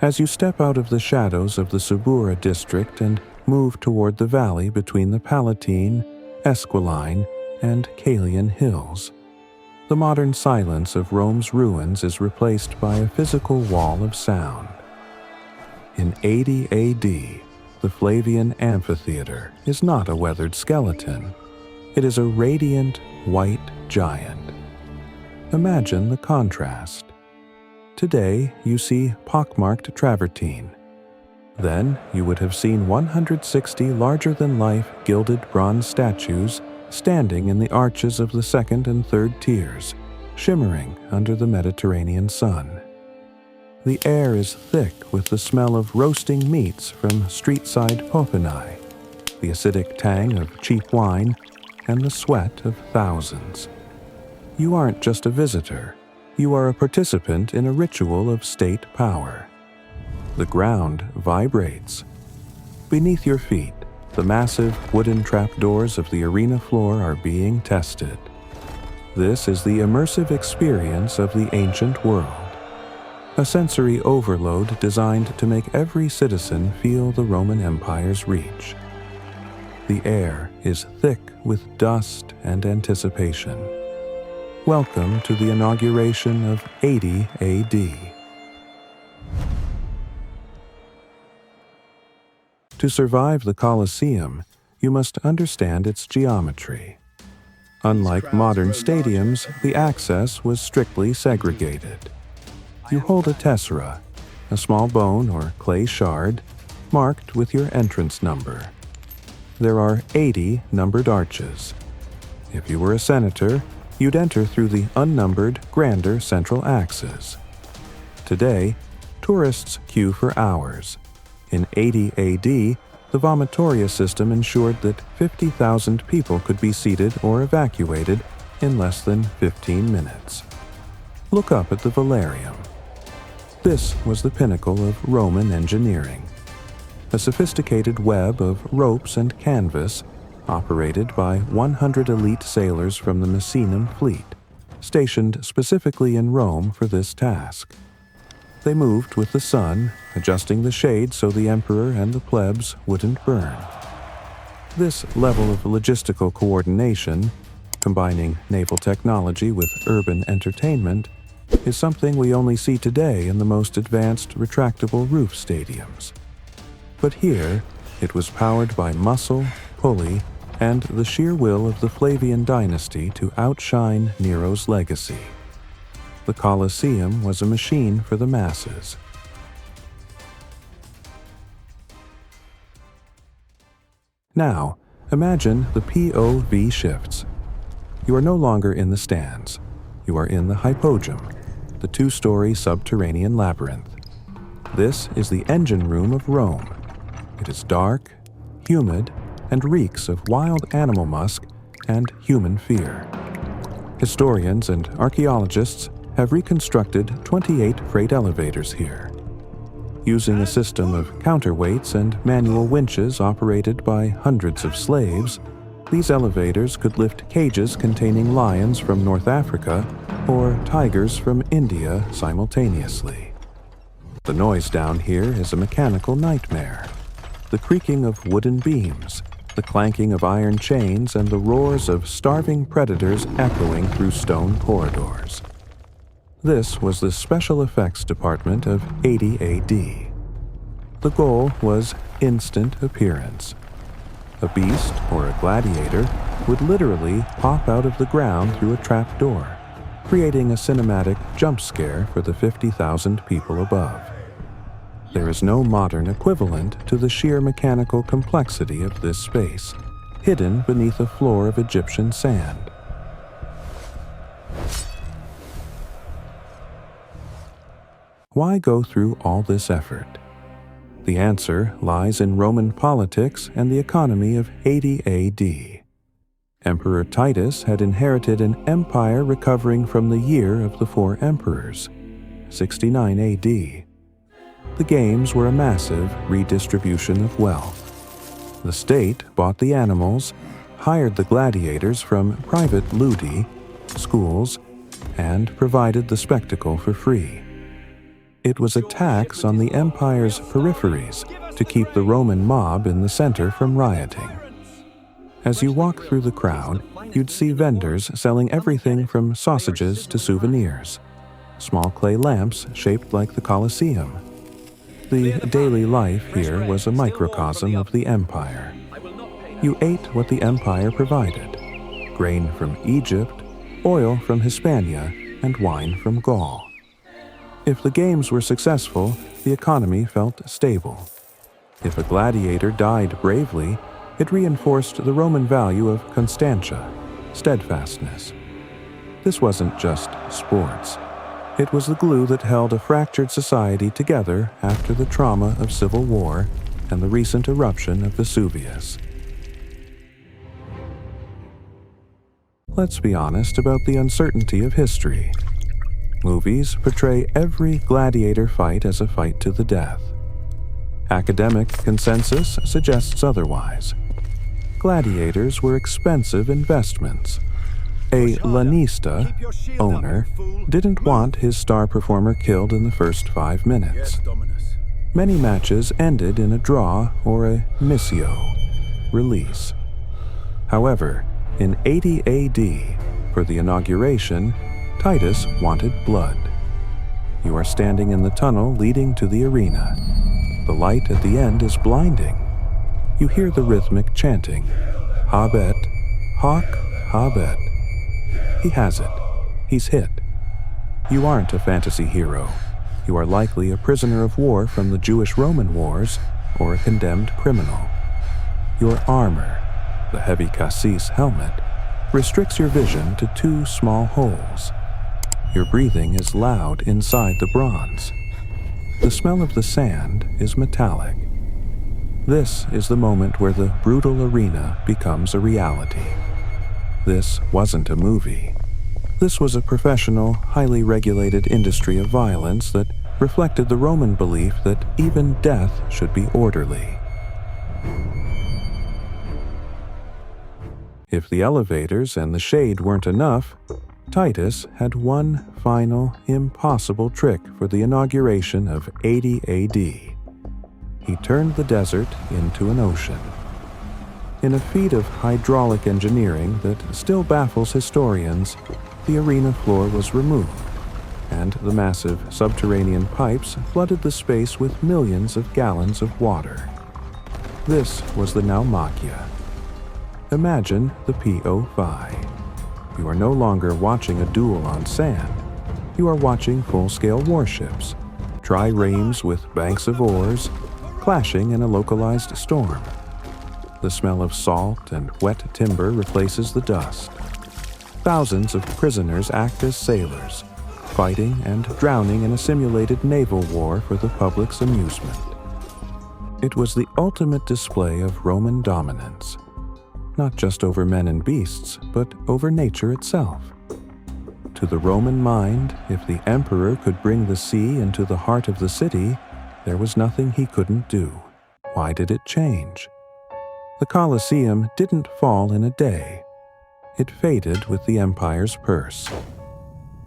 As you step out of the shadows of the Subura district and move toward the valley between the Palatine, Esquiline, and Caelian hills, the modern silence of Rome's ruins is replaced by a physical wall of sound. In 80 AD, the Flavian amphitheater is not a weathered skeleton. It is a radiant, white giant. Imagine the contrast. Today, you see pockmarked travertine. Then, you would have seen 160 larger-than-life gilded bronze statues standing in the arches of the second and third tiers, shimmering under the Mediterranean sun. The air is thick with the smell of roasting meats from street-side popinae, the acidic tang of cheap wine, and the sweat of thousands. You aren't just a visitor. You are a participant in a ritual of state power. The ground vibrates. Beneath your feet, the massive wooden trapdoors of the arena floor are being tested. This is the immersive experience of the ancient world. A sensory overload designed to make every citizen feel the Roman Empire's reach. The air is thick with dust and anticipation. Welcome to the inauguration of 80 AD. To survive the Colosseum, you must understand its geometry. Unlike modern stadiums, the access was strictly segregated. You hold a tessera, a small bone or clay shard, marked with your entrance number. There are 80 numbered arches. If you were a senator, you'd enter through the unnumbered, grander central axis. Today, tourists queue for hours. In 80 AD, the vomitoria system ensured that 50,000 people could be seated or evacuated in less than 15 minutes. Look up at the Valerium. This was the pinnacle of Roman engineering. A sophisticated web of ropes and canvas operated by 100 elite sailors from the Messinum fleet, stationed specifically in Rome for this task. They moved with the sun, adjusting the shade so the emperor and the plebs wouldn't burn. This level of logistical coordination, combining naval technology with urban entertainment, is something we only see today in the most advanced retractable roof stadiums. But here, it was powered by muscle, pulley, and the sheer will of the Flavian dynasty to outshine Nero's legacy. The Colosseum was a machine for the masses. Now, imagine the POV shifts. You are no longer in the stands. You are in the Hypogeum, the two-story subterranean labyrinth. This is the engine room of Rome. It is dark, humid, and reeks of wild animal musk and human fear. Historians and archaeologists have reconstructed 28 freight elevators here. Using a system of counterweights and manual winches operated by hundreds of slaves, these elevators could lift cages containing lions from North Africa or tigers from India simultaneously. The noise down here is a mechanical nightmare. The creaking of wooden beams, the clanking of iron chains, and the roars of starving predators echoing through stone corridors. This was the special effects department of 80 AD. The goal was instant appearance. A beast or a gladiator would literally pop out of the ground through a trapdoor, creating a cinematic jump scare for the 50,000 people above. There is no modern equivalent to the sheer mechanical complexity of this space, hidden beneath a floor of Egyptian sand. Why go through all this effort? The answer lies in Roman politics and the economy of 80 AD. Emperor Titus had inherited an empire recovering from the year of the four emperors, 69 AD. The games were a massive redistribution of wealth. The state bought the animals, hired the gladiators from private ludi, schools, and provided the spectacle for free. It was a tax on the empire's peripheries to keep the Roman mob in the center from rioting. As you walk through the crowd, you'd see vendors selling everything from sausages to souvenirs, small clay lamps shaped like the Colosseum. The daily life here was a microcosm of the empire. You ate what the empire provided: grain from Egypt, oil from Hispania, and wine from Gaul. If the games were successful, the economy felt stable. If a gladiator died bravely, it reinforced the Roman value of constantia, steadfastness. This wasn't just sports. It was the glue that held a fractured society together after the trauma of civil war and the recent eruption of Vesuvius. Let's be honest about the uncertainty of history. Movies portray every gladiator fight as a fight to the death. Academic consensus suggests otherwise. Gladiators were expensive investments. A lanista, owner, didn't want his star performer killed in the first 5 minutes. Many matches ended in a draw or a missio, release. However, in 80 AD, for the inauguration, Titus wanted blood. You are standing in the tunnel leading to the arena. The light at the end is blinding. You hear the rhythmic chanting, Habet, Hoc, Habet. He has it. He's hit. You aren't a fantasy hero. You are likely a prisoner of war from the Jewish-Roman wars or a condemned criminal. Your armor, the heavy cassis helmet, restricts your vision to 2 small holes. Your breathing is loud inside the bronze. The smell of the sand is metallic. This is the moment where the brutal arena becomes a reality. This wasn't a movie. This was a professional, highly regulated industry of violence that reflected the Roman belief that even death should be orderly. If the elevators and the shade weren't enough, Titus had one final, impossible trick for the inauguration of 80 AD. He turned the desert into an ocean. In a feat of hydraulic engineering that still baffles historians, the arena floor was removed, and the massive subterranean pipes flooded the space with millions of gallons of water. This was the Naumachia. Imagine the POV. You are no longer watching a duel on sand. You are watching full-scale warships, triremes with banks of oars, clashing in a localized storm. The smell of salt and wet timber replaces the dust. Thousands of prisoners act as sailors, fighting and drowning in a simulated naval war for the public's amusement. It was the ultimate display of Roman dominance, not just over men and beasts, but over nature itself. To the Roman mind, if the emperor could bring the sea into the heart of the city, there was nothing he couldn't do. Why did it change? The Colosseum didn't fall in a day. It faded with the empire's purse.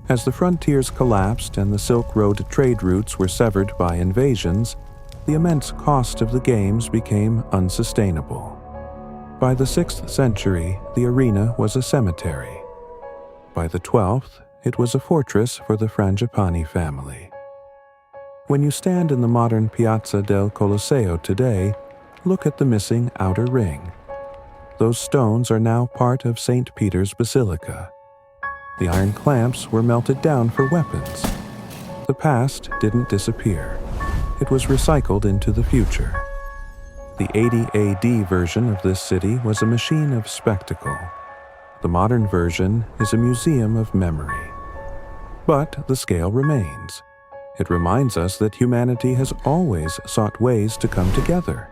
As the frontiers collapsed and the Silk Road trade routes were severed by invasions, the immense cost of the games became unsustainable. By the 6th century, the arena was a cemetery. By the 12th, it was a fortress for the Frangipani family. When you stand in the modern Piazza del Colosseo today, look at the missing outer ring. Those stones are now part of St. Peter's Basilica. The iron clamps were melted down for weapons. The past didn't disappear. It was recycled into the future. The 80 AD version of this city was a machine of spectacle. The modern version is a museum of memory. But the scale remains. It reminds us that humanity has always sought ways to come together,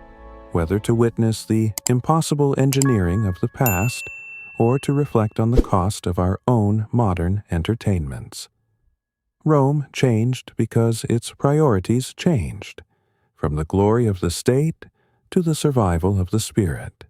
whether to witness the impossible engineering of the past or to reflect on the cost of our own modern entertainments. Rome changed because its priorities changed, from the glory of the state to the survival of the spirit.